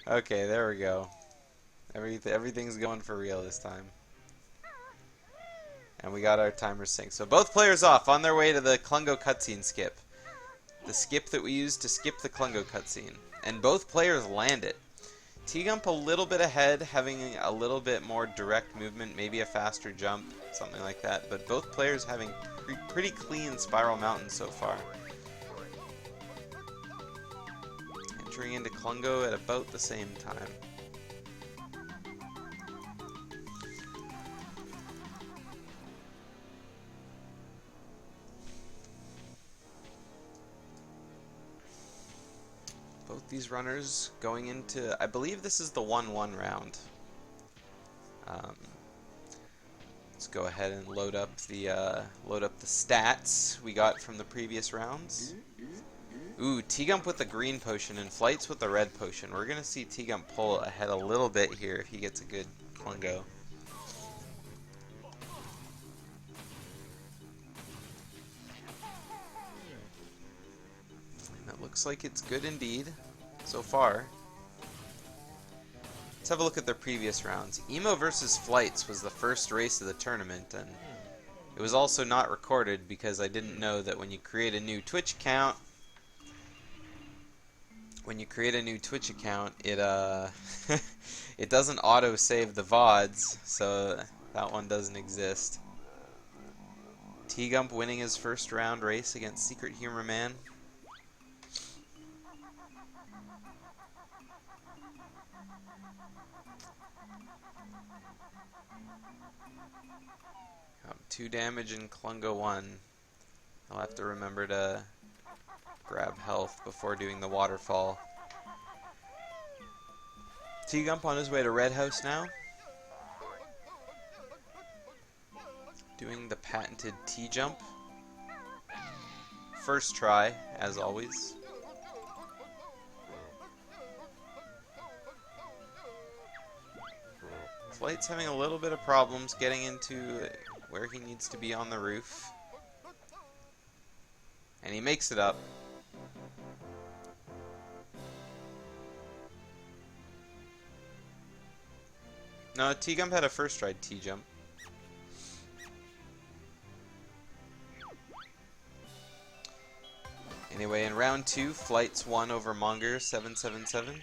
Okay, there we go. Everything's going for real this time. And we got our timer synced. So both players off on their way to the Klungo cutscene skip. The skip that we used to skip the Klungo cutscene. And both players land it. Tgump a little bit ahead, having a little bit more direct movement, maybe a faster jump, something like that. But both players having pretty clean Spiral Mountain so far. Entering into Klungo at about the same time. Both these runners going into, I believe this is the 1-1 round. Let's go ahead and load up the stats we got from the previous rounds. Ooh, Tgump with the green potion and Flight7z with the red potion. We're gonna see Tgump pull ahead a little bit here if he gets a good Klungo. Looks like it's good indeed, so far. Let's have a look at their previous rounds. Emo versus Flight7z was the first race of the tournament, and it was also not recorded because I didn't know that when you create a new Twitch account, it it doesn't auto-save the VODs, so that one doesn't exist. Tgump winning his first round race against Secret Humor Man. Got 2 damage in Klungo 1. I'll have to remember to grab health before doing the waterfall. Tgump on his way to Red House now. Doing the patented T-jump. First try, as always. Flight7z having a little bit of problems getting into where he needs to be on the roof. And he makes it up. No, Tgump had a first try T-jump. Anyway, in round 2, Flight7z won over Monger 777.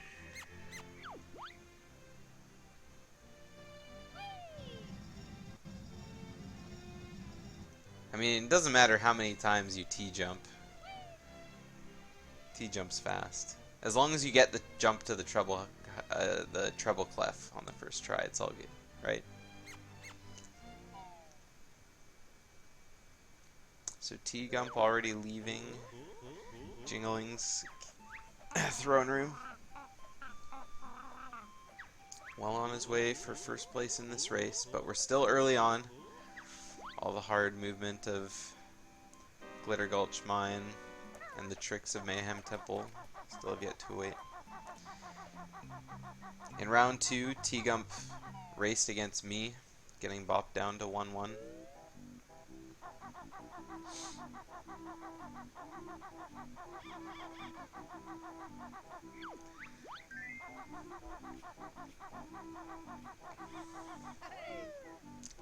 I mean, it doesn't matter how many times you T-jump. T-jump's fast. As long as you get the jump to the treble clef on the first try, it's all good, right? So Tgump already leaving Jingling's throne room. Well on his way for first place in this race, but we're still early on. All the hard movement of Glitter Gulch Mine and the tricks of Mayhem Temple still have yet to wait. In round 2, Tgump raced against me, getting bopped down to 1-1.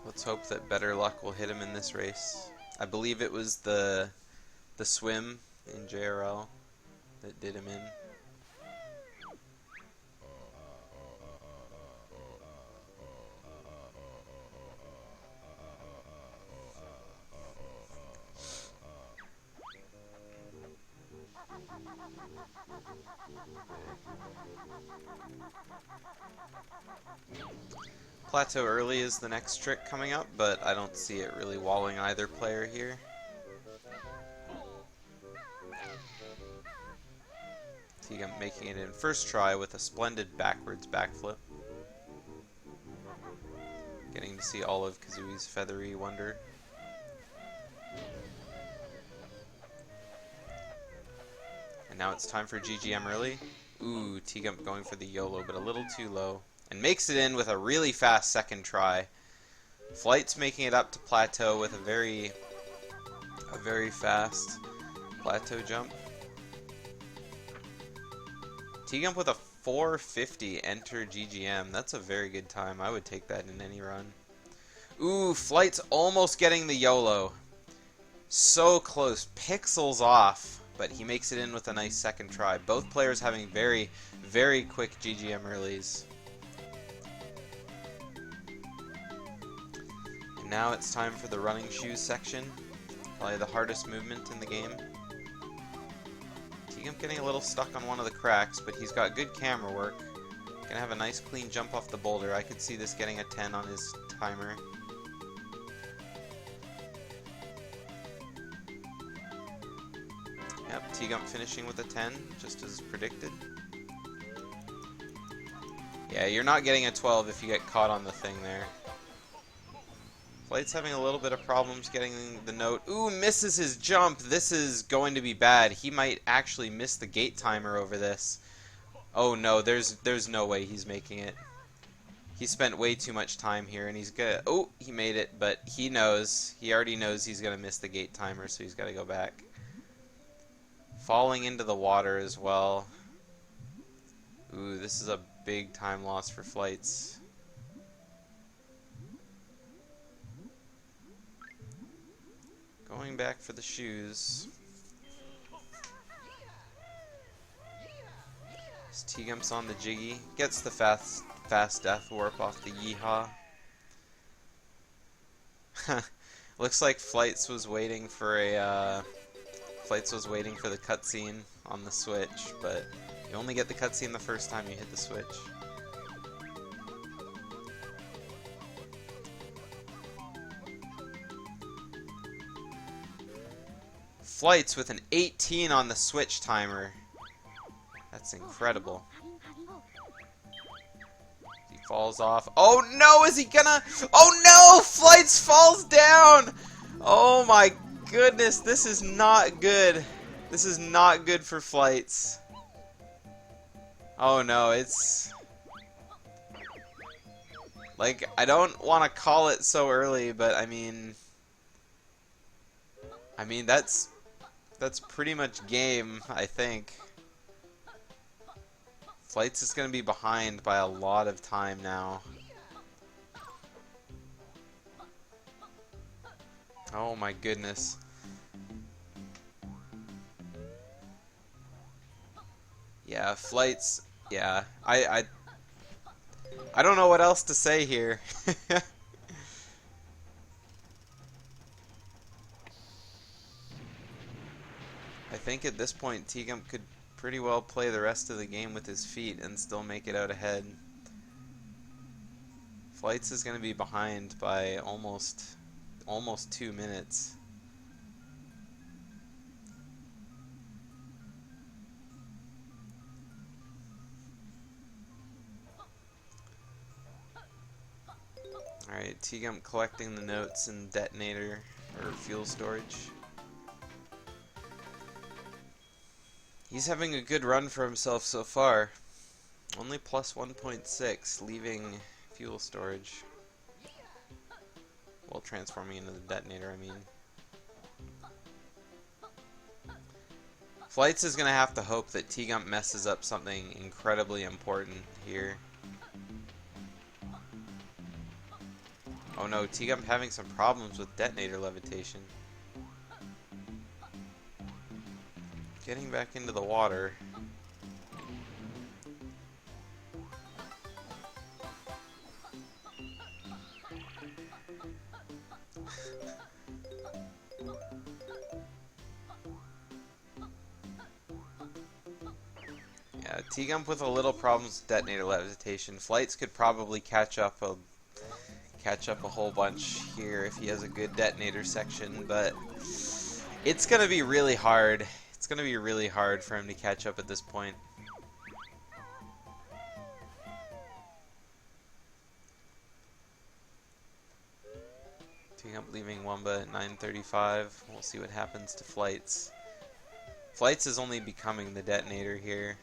Let's hope that better luck will hit him in this race. I believe it was the swim in JRL that did him in. Plateau early is the next trick coming up, but I don't see it really walling either player here. Tgump making it in first try with a splendid backwards backflip. Getting to see all of Kazooie's feathery wonder. And now it's time for GGM early. Ooh, Tgump going for the YOLO, but a little too low. And makes it in with a really fast second try. Flight7z making it up to plateau with a very fast plateau jump. Tgump with a 4:50 enter GGM. That's a very good time. I would take that in any run. Ooh, Fliight's almost getting the YOLO. So close. Pixels off, but he makes it in with a nice second try. Both players having very, very quick GGM earlies. And now it's time for the running shoes section. Probably the hardest movement in the game. Tgump getting a little stuck on one of the cracks, but he's got good camera work. Gonna have a nice clean jump off the boulder. I could see this getting a 10 on his timer. Yep, Tgump finishing with a 10, just as predicted. Yeah, you're not getting a 12 if you get caught on the thing there. Fliight's having a little bit of problems getting the note. Ooh, misses his jump. This is going to be bad. He might actually miss the gate timer over this. Oh no, there's no way he's making it. He spent way too much time here, and he's gonna... Oh, he made it, but he knows. He already knows he's gonna miss the gate timer, so he's got to go back. Falling into the water as well. Ooh, this is a big time loss for Flights. Going back for the shoes. Tgump's on the jiggy. Gets the fast death warp off the yeehaw. Looks like Flights was waiting for a the cutscene on the Switch, but you only get the cutscene the first time you hit the Switch. Flights with an 18 on the Switch timer. That's incredible. He falls off. Oh no, is he gonna... Oh no! Flights falls down! Oh my goodness, this is not good. This is not good for Flights. Oh no, it's... Like, I don't want to call it so early, but I mean that's pretty much game, I think. Flights is going to be behind by a lot of time now. Oh my goodness. Yeah, Flights, yeah. I don't know what else to say here. I think at this point Tgump could pretty well play the rest of the game with his feet and still make it out ahead. Flights is going to be behind by almost 2 minutes. Alright, Tgump collecting the notes in detonator or fuel storage. He's having a good run for himself so far. Only plus 1.6, leaving fuel storage. Well, transforming into the detonator, I mean. Flights is going to have to hope that Tgump messes up something incredibly important here. Oh no, Tgump having some problems with detonator levitation. Getting back into the water. Yeah, Tgump with a little problems with detonator levitation. Flights could probably catch up a whole bunch here if he has a good detonator section, but it's gonna be really hard. It's going to be really hard for him to catch up at this point. Tgump leaving Wumba at 9:35. We'll see what happens to Flights. Flights is only becoming the detonator here.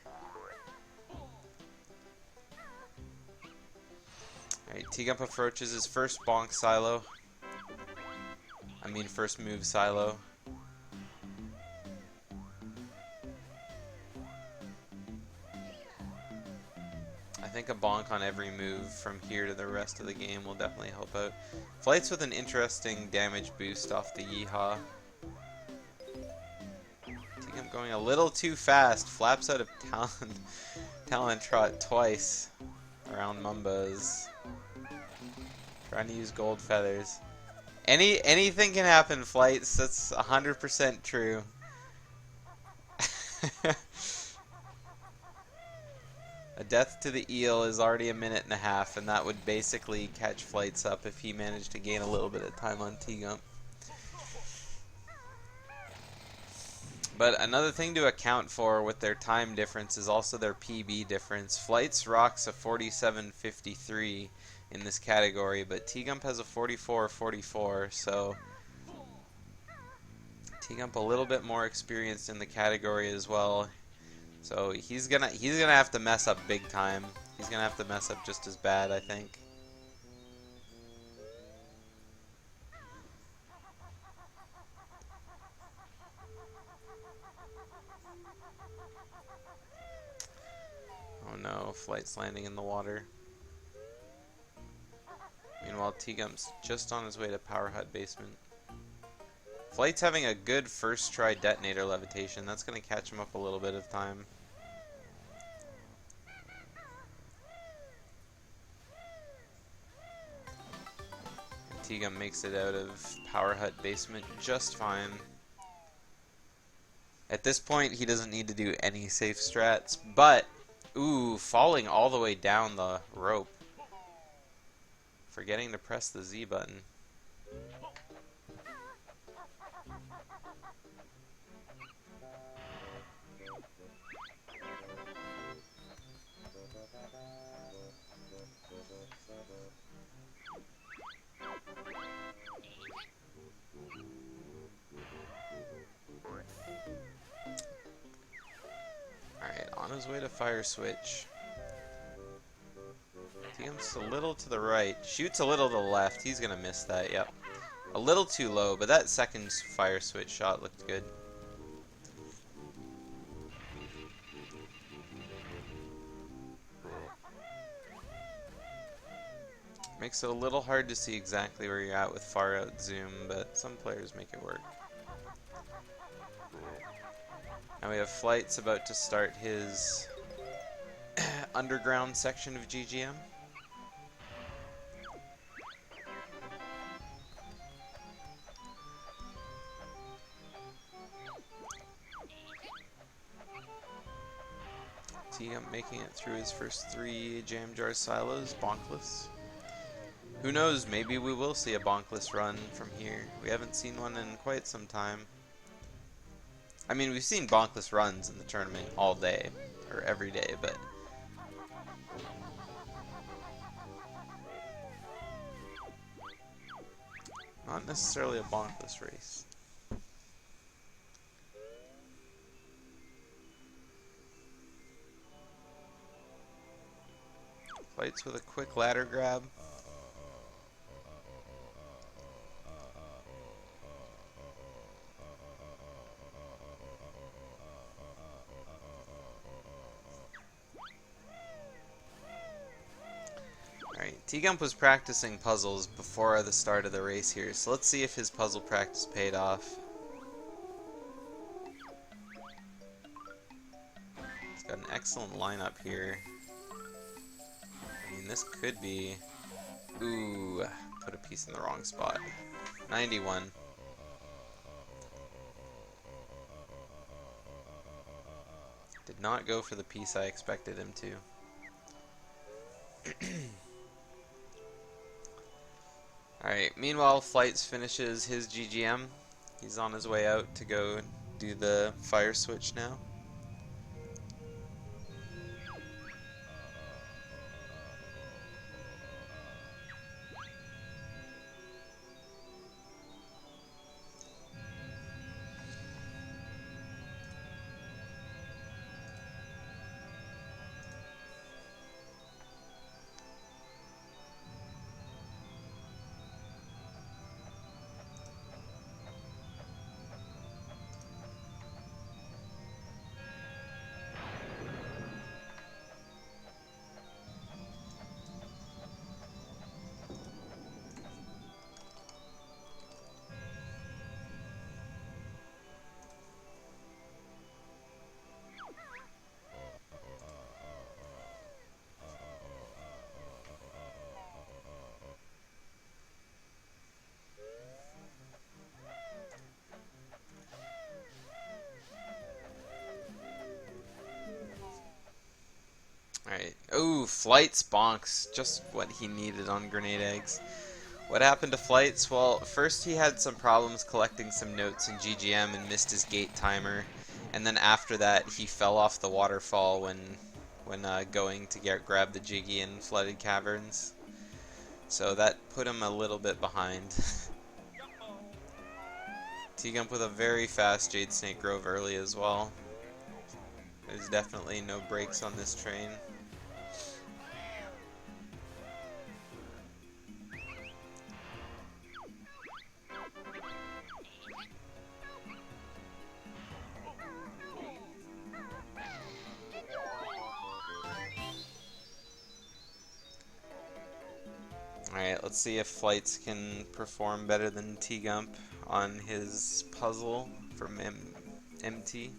Alright, Tgump approaches his first bonk silo. First move silo. think a bonk on every move from here to the rest of the game will definitely help out. Flights with an interesting damage boost off the Yeehaw. Tgump going a little too fast. Flaps out of Talon Trot twice around Mumbas. Trying to use gold feathers. Anything can happen, Flights. That's 100% true. A death to the eel is already a minute and a half, and that would basically catch Flights up if he managed to gain a little bit of time on Tgump. But another thing to account for with their time difference is also their PB difference. Flights rocks a 47.53 in this category, but Tgump has a 44.44, so Tgump a little bit more experienced in the category as well. So he's gonna have to mess up big time. He's gonna have to mess up just as bad, I think. Oh no, Flight's landing in the water. Meanwhile, Tgump's just on his way to Power Hut basement. Flight's having a good first try detonator levitation. That's going to catch him up a little bit of time. And Tgump makes it out of Power Hut basement just fine. At this point, he doesn't need to do any safe strats, but, ooh, falling all the way down the rope. Forgetting to press the Z button. Alright, on his way to fire switch. Tgump's a little to the right. Shoots a little to the left. He's going to miss that, yep. A little too low, but that second fire switch shot looked good. Makes it a little hard to see exactly where you're at with far out zoom, but some players make it work. Now we have Flights about to start his underground section of GGM. Tgump making it through his first 3 Jam Jar silos, bonkless. Who knows, maybe we will see a bonkless run from here. We haven't seen one in quite some time. I mean, we've seen bonkless runs in the tournament all day, or every day, but not necessarily a bonkless race. Flights with a quick ladder grab. Alright, Tgump was practicing puzzles before the start of the race here, so let's see if his puzzle practice paid off. He's got an excellent lineup here. I mean, this could be... Ooh, put a piece in the wrong spot. 91. Did not go for the piece I expected him to. Alright, meanwhile, Flights finishes his GGM. He's on his way out to go do the fire switch now. Ooh, Flight bonks. Just what he needed on grenade eggs. What happened to Flights? Well, first he had some problems collecting some notes in GGM and missed his gate timer. And then after that, he fell off the waterfall when going to grab the Jiggy in Flooded Caverns. So that put him a little bit behind. Tgump with a very fast Jade Snake Grove early as well. There's definitely no brakes on this train. Alright, let's see if Flights can perform better than Tgump on his puzzle from MT.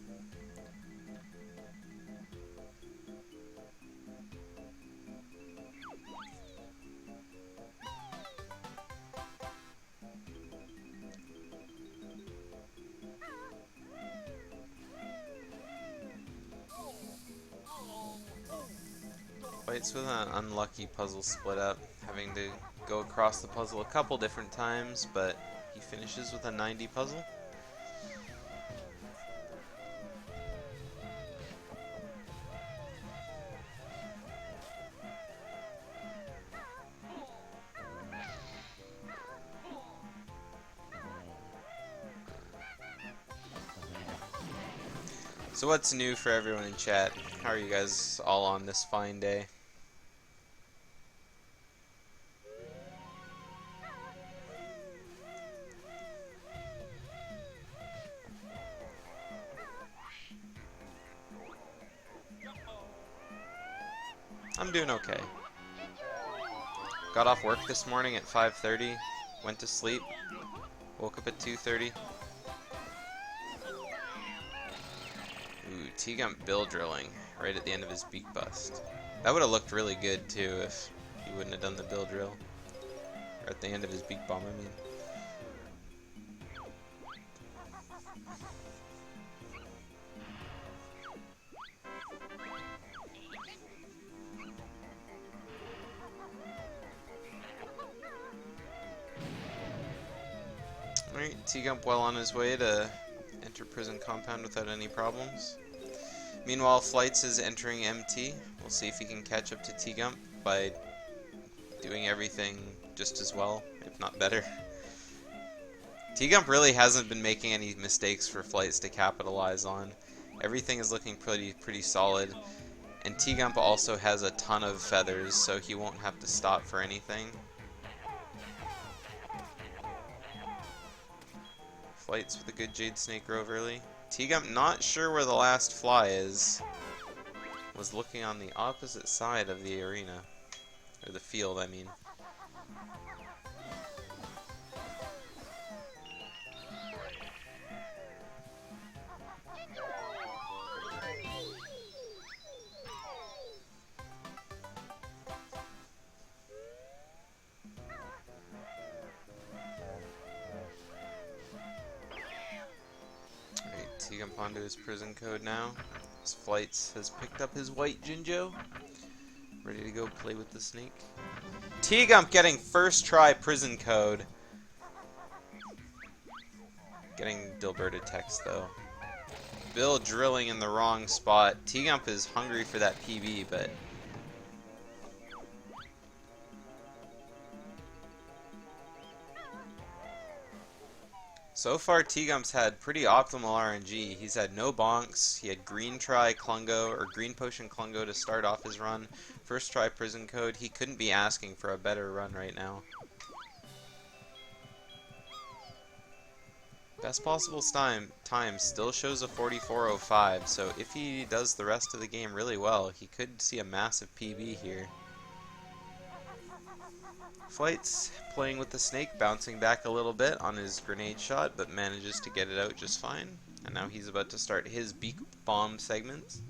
Flights with an unlucky puzzle split up, having to go across the puzzle a couple different times, but he finishes with a 90 puzzle. So what's new for everyone in chat? How are you guys all on this fine day? I'm doing okay. Got off work this morning at 5:30, went to sleep, woke up at 2:30. Ooh, Tgump bill drilling right at the end of his beak bust. That would have looked really good too if he wouldn't have done the bill drill. Or at the end of his beak bomb, I mean. Alright, Tgump well on his way to enter prison compound without any problems. Meanwhile, Flights is entering MT. We'll see if he can catch up to Tgump by doing everything just as well, if not better. Tgump really hasn't been making any mistakes for Flights to capitalize on. Everything is looking pretty solid. And Tgump also has a ton of feathers, so he won't have to stop for anything. Flights with a good Jade Snake Grove early. Tgump not sure where the last fly is. Was looking on the opposite side of the arena. Or the field, I mean. Tgump onto his prison code now. His Flights has picked up his white Jinjo. Ready to go play with the snake. Tgump getting first try prison code. Getting Dilberta text though. Bill drilling in the wrong spot. Tgump is hungry for that PB, but so far, Tgump's had pretty optimal RNG. He's had no bonks. He had green try Klungo, or green potion Klungo to start off his run. First try prison code. He couldn't be asking for a better run right now. Best possible time still shows a 44.05, so if he does the rest of the game really well, he could see a massive PB here. Flights playing with the snake, bouncing back a little bit on his grenade shot, but manages to get it out just fine. And now he's about to start his beak bomb segments.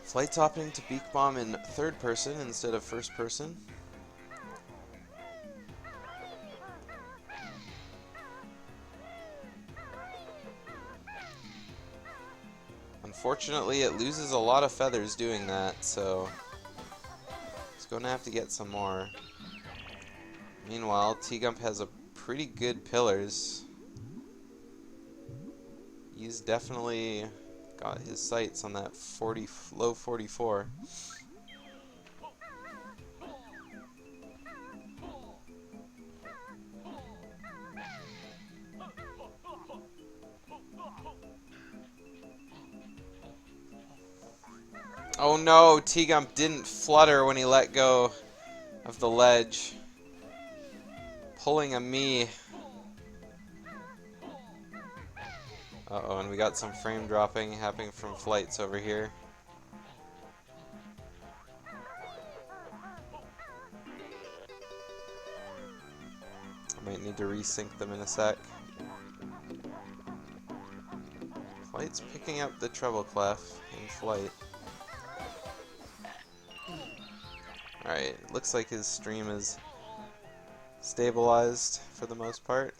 Flights opting to beak bomb in third person instead of first person. Unfortunately, it loses a lot of feathers doing that, so it's going to have to get some more. Meanwhile, Tgump has a pretty good pillars. He's definitely got his sights on that low 44. Oh no, Tgump didn't flutter when he let go of the ledge. Pulling a me. Uh-oh, and we got some frame dropping happening from Fliigh7z over here. I might need to resync them in a sec. Fliigh7z picking up the treble clef in flight. Alright, looks like his stream is stabilized for the most part.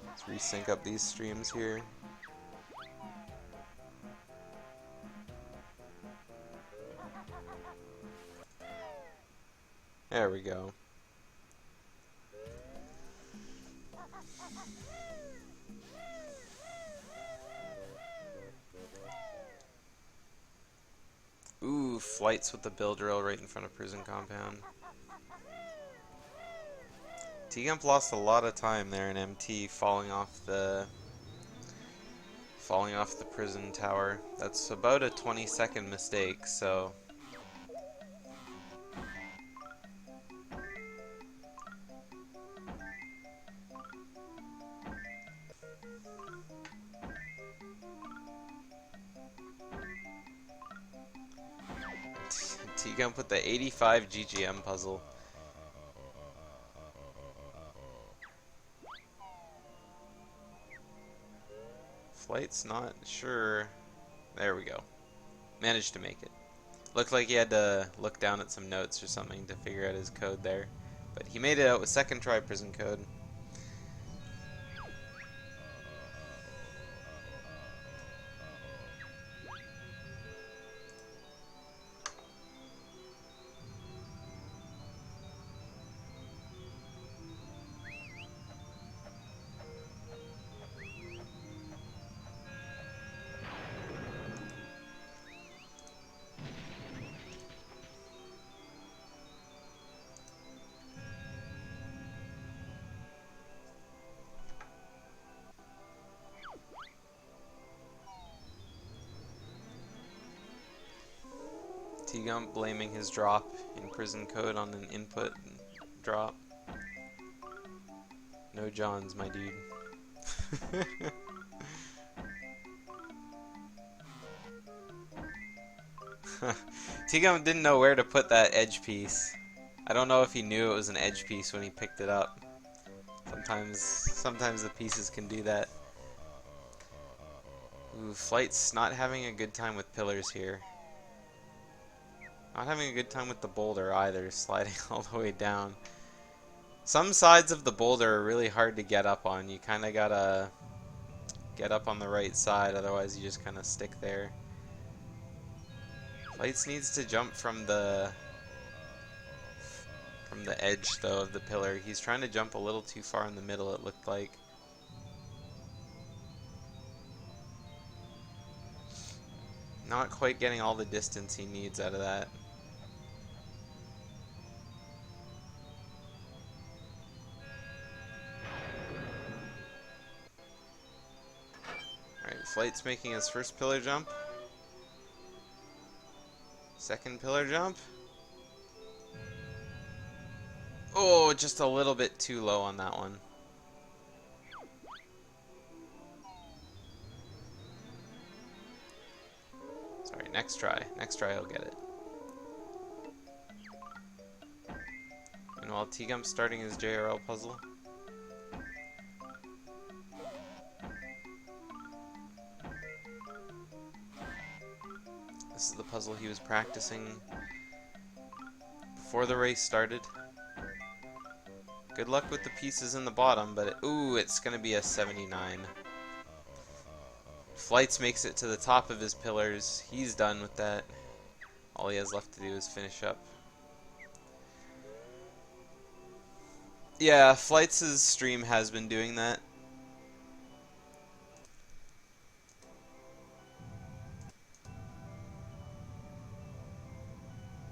Let's resync up these streams here. There we go. Ooh, Fliigh7z with the bill drill right in front of prison compound. Tgump lost a lot of time there in MT falling off the prison tower. That's about a 20-second mistake, so Tgump with the 85 GGM puzzle. Fliigh7z not sure. There we go. Managed to make it. Looked like he had to look down at some notes or something to figure out his code there. But he made it out with second try prison code. Tgump blaming his drop in prison code on an input drop. No Johns, my dude. Tgump didn't know where to put that edge piece. I don't know if he knew it was an edge piece when he picked it up. Sometimes the pieces can do that. Ooh, Fliigh7z not having a good time with pillars here. Not having a good time with the boulder either, sliding all the way down. Some sides of the boulder are really hard to get up on. You kind of gotta get up on the right side, otherwise you just kind of stick there. Fliigh7z needs to jump from the edge, though, of the pillar. He's trying to jump a little too far in the middle, it looked like. Not quite getting all the distance he needs out of that. Alright, Fliigh7z making his first pillar jump. Second pillar jump. Oh, just a little bit too low on that one. Sorry, next try. Next try he'll get it. And while Tgump's starting his JRL puzzle. This is the puzzle he was practicing before the race started. Good luck with the pieces in the bottom, but ooh, it's gonna be a 79. Flights makes it to the top of his pillars. He's done with that. All he has left to do is finish up. Yeah, Flights' stream has been doing that.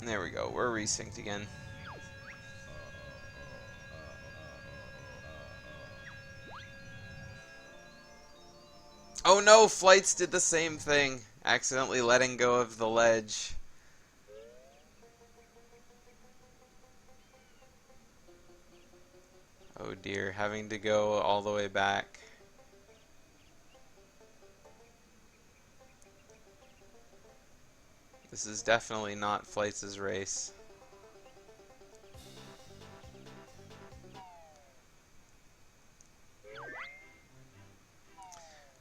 There we go. We're resynced again. Oh no, Flights did the same thing. Accidentally letting go of the ledge. Oh dear, having to go all the way back. This is definitely not Flights' race.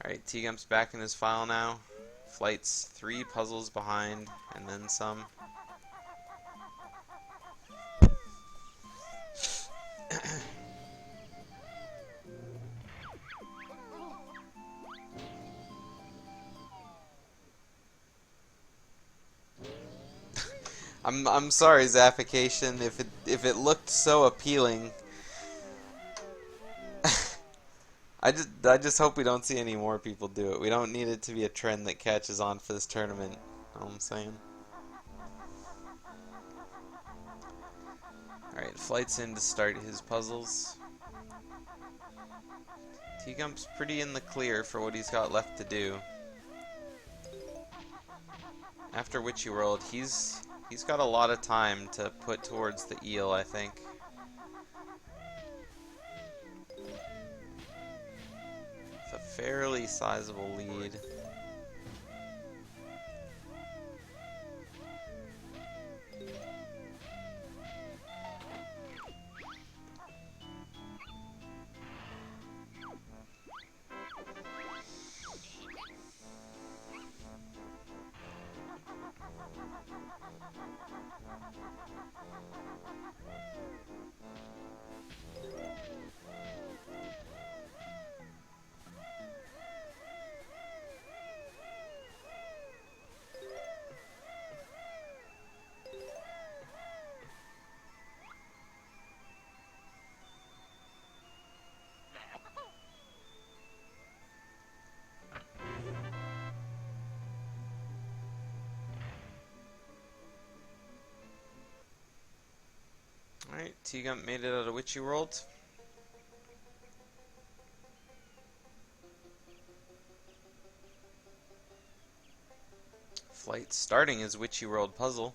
Alright, Tgump's back in his file now. Flight's 3 puzzles behind, and then some. I'm sorry, Zappication, if it looked so appealing. I just hope we don't see any more people do it. We don't need it to be a trend that catches on for this tournament. You know what I'm saying? Alright, Flight's in to start his puzzles. Tgump's pretty in the clear for what he's got left to do. After Witchy World, he's got a lot of time to put towards the eel, I think. It's a fairly sizable lead. Alright, Tgump made it out of Witchy World. Flight starting his Witchy World puzzle.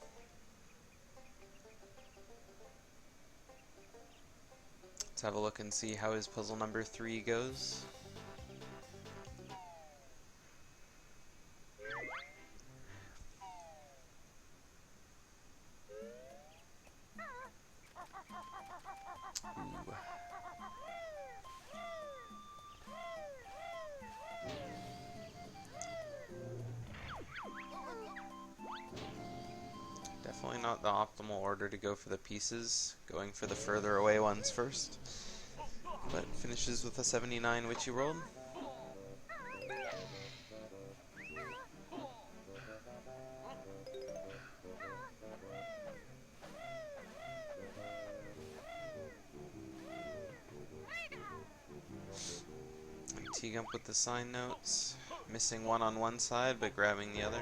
Let's have a look and see how his puzzle number 3 goes. Ooh. Definitely not the optimal order to go for the pieces, going for the further away ones first. But finishes with a 79 Witchy World. And Tgump with the sign notes, missing one on one side but grabbing the other.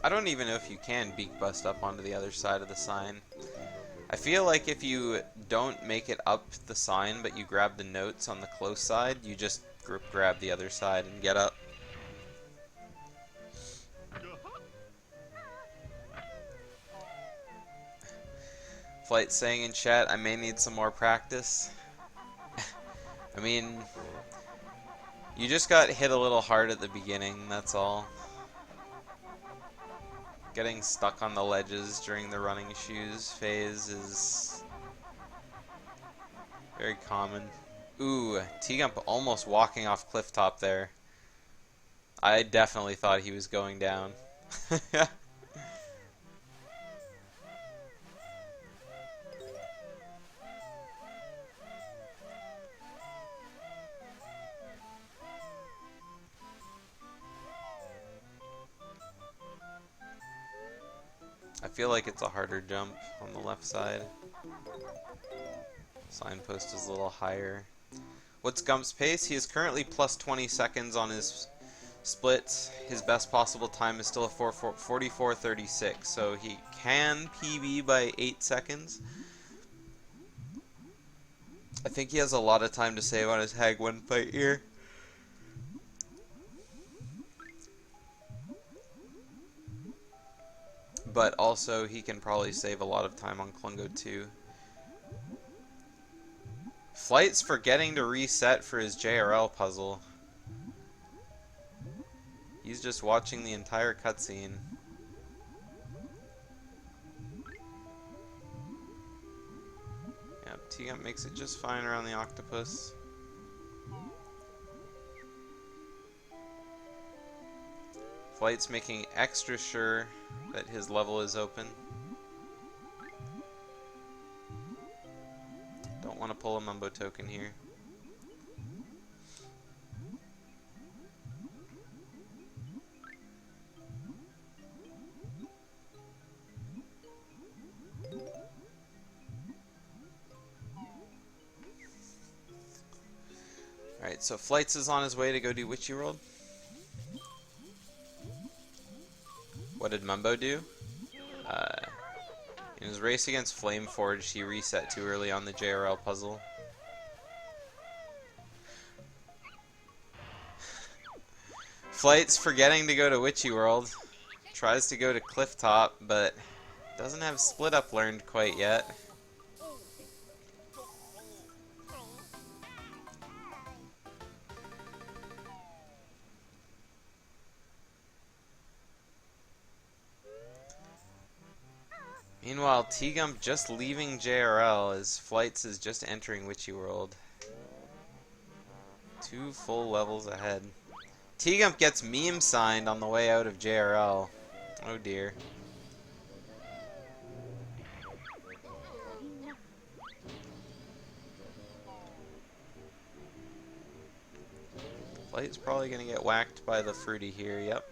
I don't even know if you can beak bust up onto the other side of the sign. I feel like if you don't make it up the sign, but you grab the notes on the close side, you just grab the other side and get up. Flight saying in chat, I may need some more practice. I mean, you just got hit a little hard at the beginning, that's all. Getting stuck on the ledges during the running shoes phase is very common. Ooh, Tgump almost walking off cliff top there. I definitely thought he was going down. I feel like it's a harder jump on the left side. Signpost is a little higher. What's Gump's pace? He is currently plus 20 seconds on his splits. His best possible time is still a 44.36, so he can PB by 8 seconds. I think he has a lot of time to save on his Hag 1 fight here. But also, he can probably save a lot of time on Klungo too. Flight's forgetting to reset for his JRL puzzle. He's just watching the entire cutscene. Yep, Tgump makes it just fine around the octopus. Flight's making extra sure that his level is open. Don't want to pull a Mumbo token here. Alright, so Flights is on his way to go do Witchy World. What did Mumbo do? In his race against Flameforge, he reset too early on the JRL puzzle. Flight's forgetting to go to Witchy World. Tries to go to Clifftop, but doesn't have Split Up learned quite yet. Meanwhile, Tgump just leaving JRL as Flights is just entering Witchy World. 2 full levels ahead. Tgump gets meme signed on the way out of JRL. Oh dear. Flight's probably gonna get whacked by the Fruity here, yep.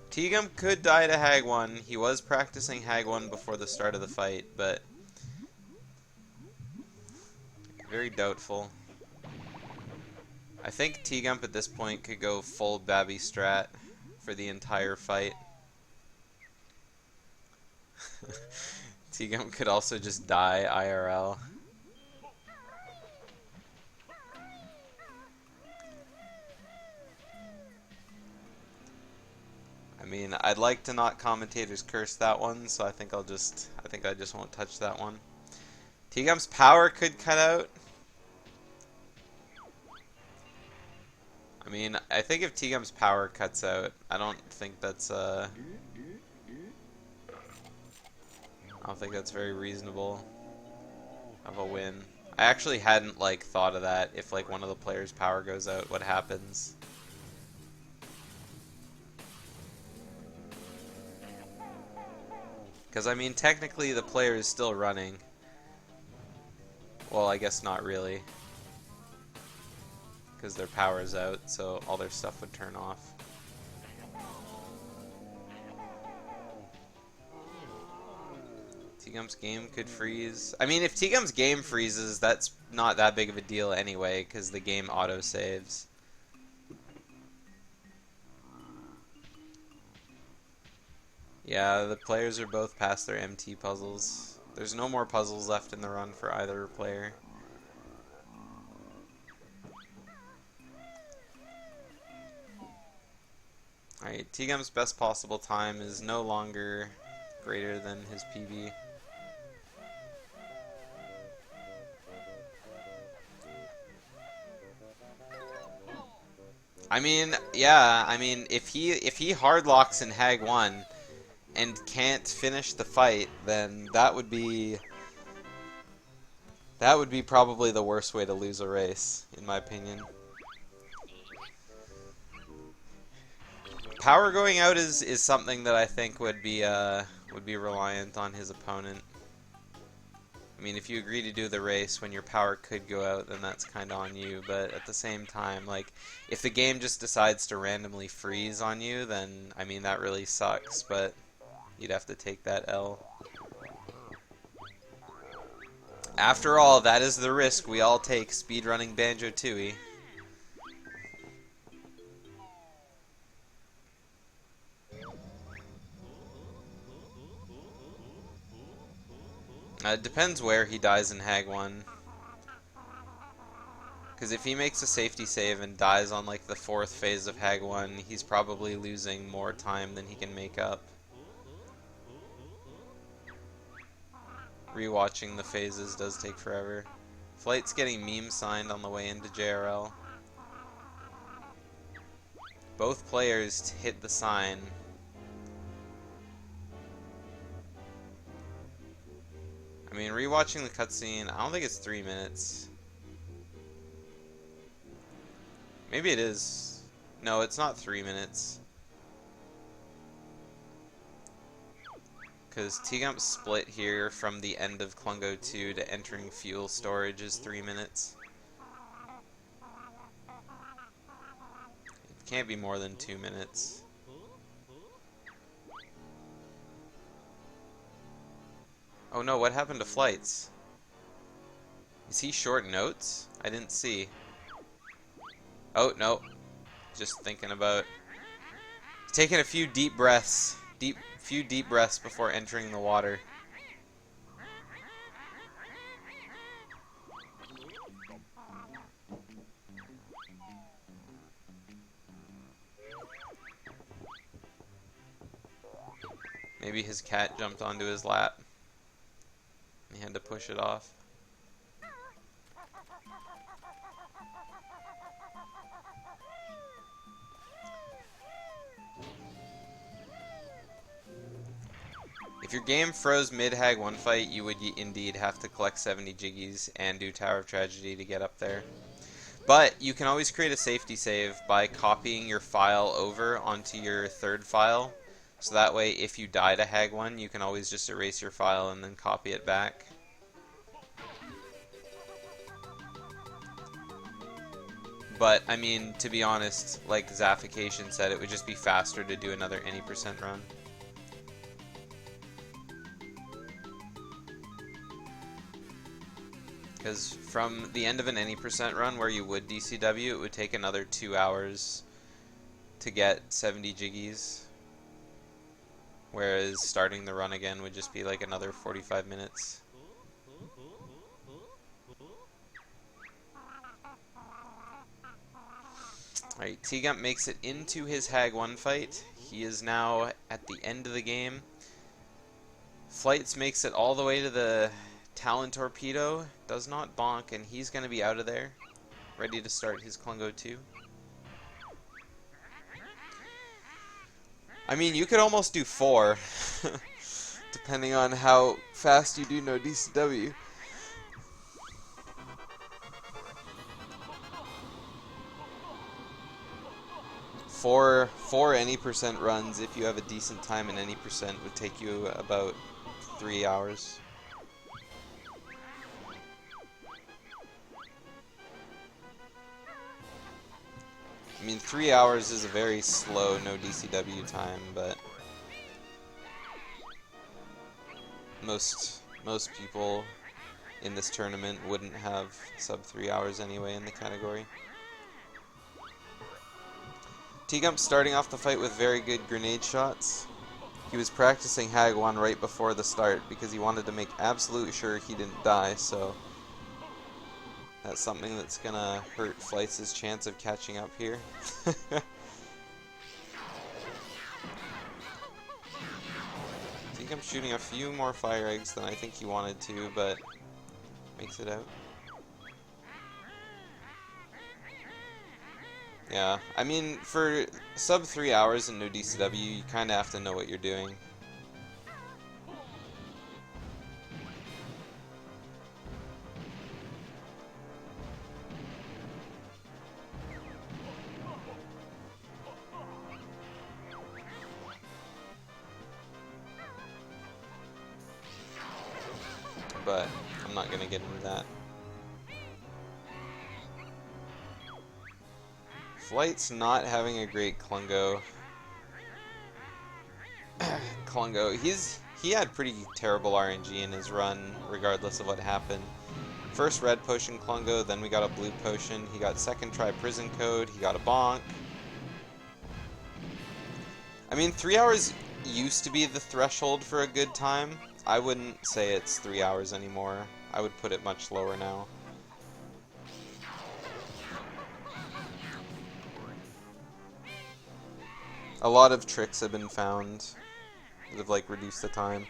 Tgump could die to Hag 1. He was practicing Hag 1 before the start of the fight, but very doubtful. I think Tgump at this point could go full Babby strat for the entire fight. Tgump could also just die IRL. I mean, I'd like to not commentators curse that one, so I think I just won't touch that one. Tgump's power could cut out. I mean, I think if Tgump's power cuts out, I don't think that's very reasonable of a win. I actually hadn't thought of that. If one of the players' power goes out, what happens? Because, I mean, technically the player is still running. Well, I guess not really. Because their power is out, so all their stuff would turn off. Tgump's game could freeze. I mean, if Tgump's game freezes, that's not that big of a deal anyway, because the game auto-saves. Yeah, the players are both past their MT puzzles. There's no more puzzles left in the run for either player. Alright, Tgump's best possible time is no longer greater than his PB. I mean, yeah, I mean, if he hard locks in Hag 1 and can't finish the fight, then that would be probably the worst way to lose a race, in my opinion. Power going out is something that I think would be reliant on his opponent. I mean, if you agree to do the race when your power could go out, then that's kind of on you. But at the same time, like, if the game just decides to randomly freeze on you, then, I mean, that really sucks. But you'd have to take that L. After all, that is the risk we all take speedrunning Banjo-Tooie. It depends where he dies in Hag 1. Because if he makes a safety save and dies on like the 4th phase of Hag 1, he's probably losing more time than he can make up. Rewatching the phases does take forever. Flight's getting meme signed on the way into JRL. Both players hit the sign. I mean, rewatching the cutscene, I don't think it's 3 minutes. Maybe it is. No, it's not 3 minutes. Because Tgump's split here from the end of Klungo 2 to entering fuel storage is 3 minutes. It can't be more than 2 minutes. Oh no, what happened to Flights? Is he short notes? I didn't see. Oh, no. Just thinking about taking a few deep breaths. Few deep breaths before entering the water. Maybe his cat jumped onto his lap. He had to push it off. If your game froze mid-Hag 1 fight, you would indeed have to collect 70 Jiggies and do Tower of Tragedy to get up there. But you can always create a safety save by copying your file over onto your 3rd file. So that way, if you die to Hag 1, you can always just erase your file and then copy it back. But, I mean, to be honest, like Zaffication said, it would just be faster to do another any % run. Because from the end of an any % run where you would DCW, it would take another 2 hours to get 70 Jiggies. Whereas starting the run again would just be like another 45 minutes. Alright, Tgump makes it into his Hag 1 fight. He is now at the end of the game. Flights makes it all the way to the Talon Torpedo, does not bonk, and he's going to be out of there, ready to start his Klungo 2. I mean, you could almost do 4, depending on how fast you do no DCW. Four any % runs, if you have a decent time in any %, would take you about 3 hours. I mean, 3 hours is a very slow no DCW time, but most people in this tournament wouldn't have sub 3 hours anyway in the category. Tgump starting off the fight with very good grenade shots. He was practicing Hag 1 right before the start because he wanted to make absolutely sure he didn't die, so that's something that's gonna hurt Flights' chance of catching up here. Tgump shooting a few more fire eggs than I think he wanted to, but makes it out. Yeah, I mean, for sub 3 hours in no DCW, you kind of have to know what you're doing. But I'm not going to get into that. Flight's not having a great Klungo. Klungo, he had pretty terrible RNG in his run, regardless of what happened. First red potion Klungo, then we got a blue potion. He got second try prison code, he got a bonk. I mean, 3 hours used to be the threshold for a good time. I wouldn't say it's 3 hours anymore. I would put it much lower now. A lot of tricks have been found that have, like, reduced the time.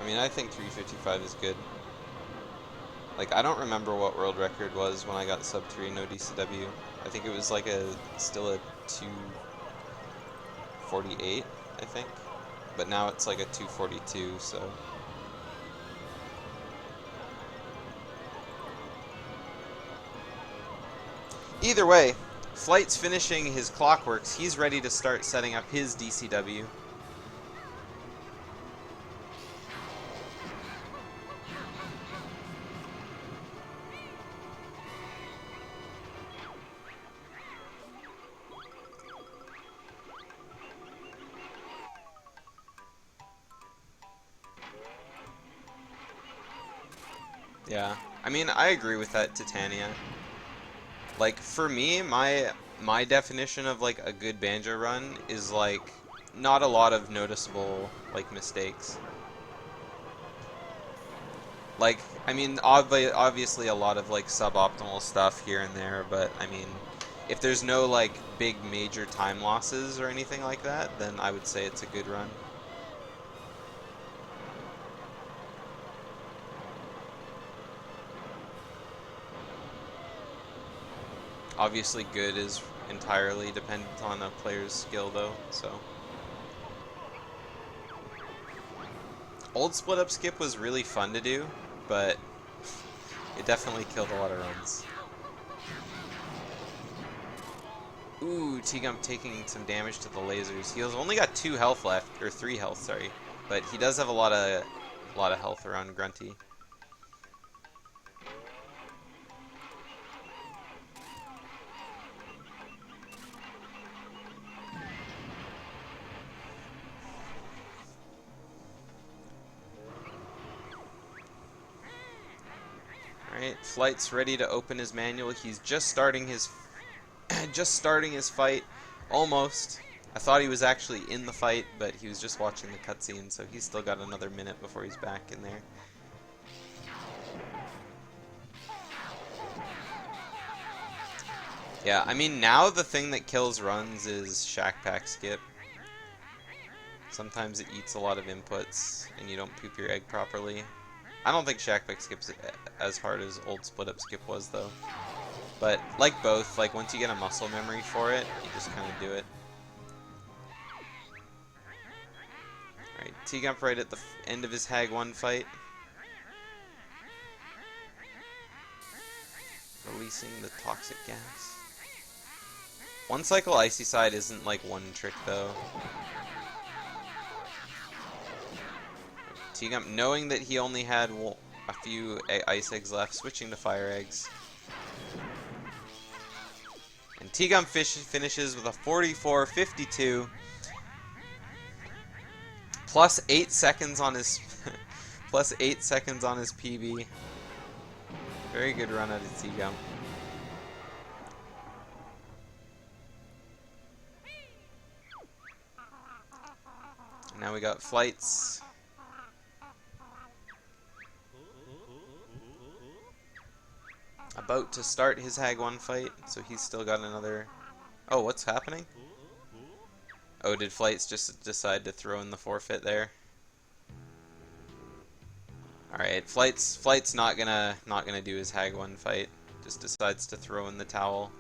I mean, I think 355 is good. Like, I don't remember what world record was when I got sub 3 no DCW. I think it was like still a 248, I think. But now it's like a 242, so. Either way, Flight's finishing his clockworks. He's ready to start setting up his DCW. Yeah, I mean, I agree with that, Titania. Like, for me, my definition of, like, a good banjo run is, like, not a lot of noticeable, like, mistakes. Like, I mean, obviously a lot of, like, suboptimal stuff here and there, but, I mean, if there's no, like, big major time losses or anything like that, then I would say it's a good run. Obviously, good is entirely dependent on a player's skill, though, so. Old split-up skip was really fun to do, but it definitely killed a lot of runs. Ooh, Tgump taking some damage to the lasers. He's only got 2 health left, or 3 health, sorry. But he does have a lot of health around Grunty. Alright, Flight's ready to open his manual. He's just starting his fight. Almost. I thought he was actually in the fight, but he was just watching the cutscene, so he's still got another minute before he's back in there. Yeah, I mean, now the thing that kills runs is Shack Pack Skip. Sometimes it eats a lot of inputs, and you don't poop your egg properly. I don't think Shack Pack Skip's as hard as old Split Up Skip was, though. But, like both, like, once you get a muscle memory for it, you just kind of do it. Alright, Tgump right at the end of his Hag 1 fight. Releasing the toxic gas. One cycle Icy Side isn't, like, one trick, though. Tgump, knowing that he only had a few ice eggs left, switching to fire eggs. And Tgump finishes with a 44-52, plus 8 seconds on his plus 8 seconds on his PB. Very good run out of Tgump. Now we got Flights. About to start his Hag 1 fight, so he's still got another... Oh, what's happening? Oh, did Flights just decide to throw in the forfeit there? Alright, Flight's not gonna do his Hag 1 fight. Just decides to throw in the towel.